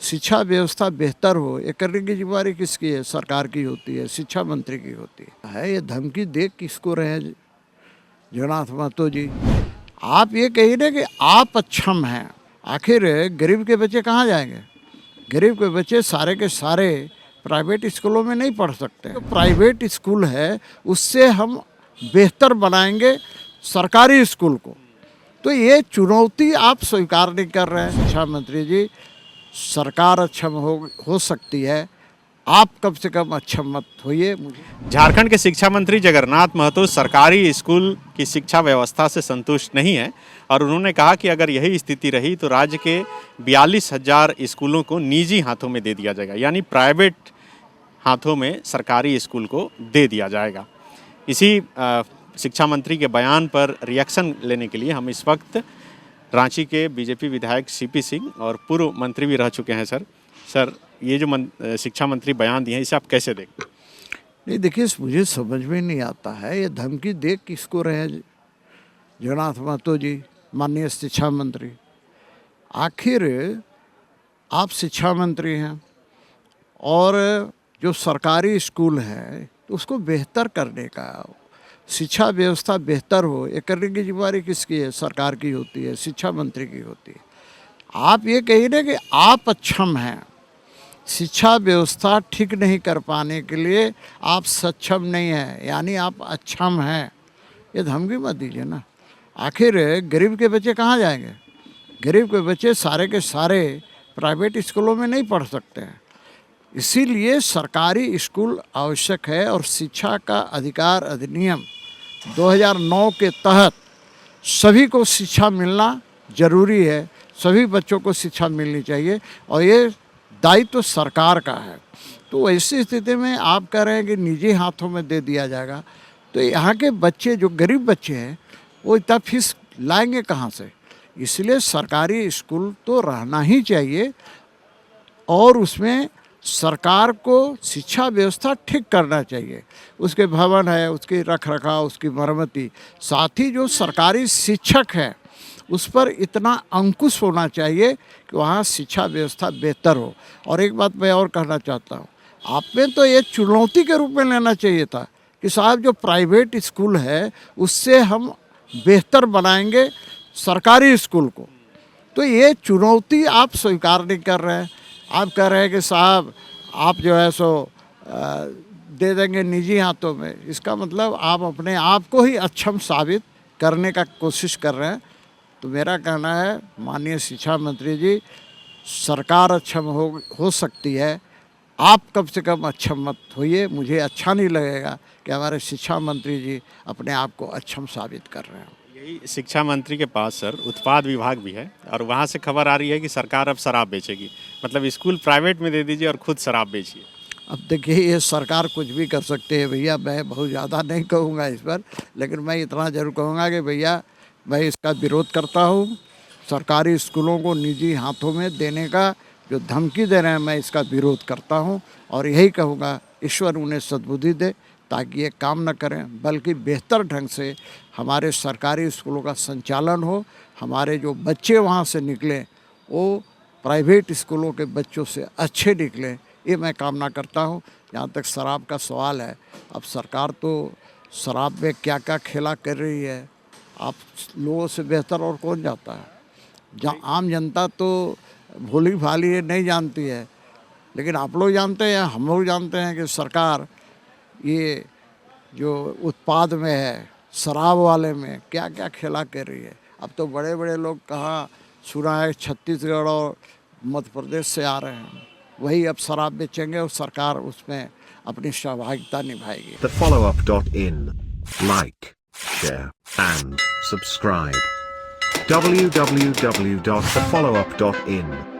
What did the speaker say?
शिक्षा व्यवस्था बेहतर हो, ये करने की जिम्मेदारी किसकी है? सरकार की होती है, शिक्षा मंत्री की होती है। ये धमकी दे किसको रहे हैं जगन्नाथ महतो जी? आप ये कहिए ना कि आप अक्षम हैं, आखिर गरीब के बच्चे कहाँ जाएंगे? गरीब के बच्चे सारे के सारे प्राइवेट स्कूलों में नहीं पढ़ सकते। तो प्राइवेट स्कूल है उससे हम बेहतर बनाएंगे सरकारी स्कूल को। तो ये चुनौती आप स्वीकार नहीं कर रहे हैं शिक्षा मंत्री जी। सरकार अक्षम हो सकती है, आप कम से कम अक्षम मत होइए। मुझे झारखंड के शिक्षा मंत्री जगन्नाथ महतो सरकारी स्कूल की शिक्षा व्यवस्था से संतुष्ट नहीं है और उन्होंने कहा कि अगर यही स्थिति रही तो राज्य के 42,000 स्कूलों को निजी हाथों में दे दिया जाएगा, यानी प्राइवेट हाथों में सरकारी स्कूल को दे दिया जाएगा। इसी शिक्षा मंत्री के बयान पर रिएक्शन लेने के लिए हम इस वक्त रांची के बीजेपी विधायक सीपी सिंह और पूर्व मंत्री भी रह चुके हैं सर, ये जो शिक्षा मंत्री बयान दिए हैं इसे आप कैसे देखते हैं? नहीं, देखिए मुझे समझ में नहीं आता है ये धमकी दे किसको रहे हैं जगन्नाथ महतो जी, माननीय शिक्षा मंत्री। आखिर आप शिक्षा मंत्री हैं और जो सरकारी स्कूल है तो उसको बेहतर करने का, शिक्षा व्यवस्था बेहतर हो, ये करने की जिम्मेदारी किसकी है? सरकार की होती है, शिक्षा मंत्री की होती है। आप ये कहिए ना कि आप अक्षम हैं, शिक्षा व्यवस्था ठीक नहीं कर पाने के लिए आप सक्षम नहीं हैं, यानी आप अक्षम हैं। ये धमकी मत दीजिए ना। आखिर गरीब के बच्चे कहाँ जाएंगे? गरीब के बच्चे सारे के सारे प्राइवेट स्कूलों में नहीं पढ़ सकते हैं। इसीलिए सरकारी स्कूल आवश्यक है और शिक्षा का अधिकार अधिनियम 2009 के तहत सभी को शिक्षा मिलना जरूरी है, सभी बच्चों को शिक्षा मिलनी चाहिए और ये दायित्व तो सरकार का है। तो ऐसी स्थिति में आप कह रहे हैं कि निजी हाथों में दे दिया जाएगा, तो यहाँ के बच्चे जो गरीब बच्चे हैं वो इतना फीस लाएंगे कहाँ से? इसलिए सरकारी स्कूल तो रहना ही चाहिए और उसमें सरकार को शिक्षा व्यवस्था ठीक करना चाहिए। उसके भवन है, उसकी रख रखाव, उसकी मरम्मती, साथ ही जो सरकारी शिक्षक है उस पर इतना अंकुश होना चाहिए कि वहाँ शिक्षा व्यवस्था बेहतर हो। और एक बात मैं और कहना चाहता हूँ, आप में तो ये चुनौती के रूप में लेना चाहिए था कि साहब जो प्राइवेट स्कूल है उससे हम बेहतर बनाएंगे सरकारी स्कूल को। तो ये चुनौती आप स्वीकार नहीं कर रहे हैं। आप कह रहे हैं कि साहब आप जो है सो दे देंगे निजी हाथों में। इसका मतलब आप अपने आप को ही अक्षम साबित करने का कोशिश कर रहे हैं। तो मेरा कहना है माननीय शिक्षा मंत्री जी, सरकार अक्षम हो सकती है, आप कम से कम अक्षम मत होइए। मुझे अच्छा नहीं लगेगा कि हमारे शिक्षा मंत्री जी अपने आप को अक्षम साबित कर रहे हैं। यही शिक्षा मंत्री के पास सर उत्पाद विभाग भी है और वहाँ से खबर आ रही है कि सरकार अब शराब बेचेगी, मतलब स्कूल प्राइवेट में दे दीजिए और खुद शराब बेचिए। अब देखिए ये सरकार कुछ भी कर सकते हैं भैया, मैं बहुत ज़्यादा नहीं कहूँगा इस पर, लेकिन मैं इतना ज़रूर कहूँगा कि भैया मैं इसका विरोध करता हूँ। सरकारी स्कूलों को निजी हाथों में देने का जो धमकी दे रहे हैं मैं इसका विरोध करता हूँ और यही कहूँगा ईश्वर उन्हें सद्बुद्धि दे ताकि ये काम न करें, बल्कि बेहतर ढंग से हमारे सरकारी स्कूलों का संचालन हो। हमारे जो बच्चे वहाँ से निकलें वो प्राइवेट स्कूलों के बच्चों से अच्छे निकलें, ये मैं कामना करता हूँ। जहाँ तक शराब का सवाल है, अब सरकार तो शराब में क्या क्या खेला कर रही है, आप लोगों से बेहतर और कौन जाता है। जहाँ आम जनता तो भोली भाली ये नहीं जानती है, लेकिन आप लोग जानते हैं, हम लोग जानते हैं कि सरकार ये जो उत्पाद में है, शराब वाले में क्या क्या खेला कर रही है। अब तो बड़े बड़े लोग कहाँ सुना है छत्तीसगढ़ और मध्य प्रदेश से आ रहे हैं, वही अब शराब बेचेंगे और सरकार उसमें अपनी सहभागिता निभाएगी। TheFollowUp.in, like, share and subscribe. www.thefollowup.in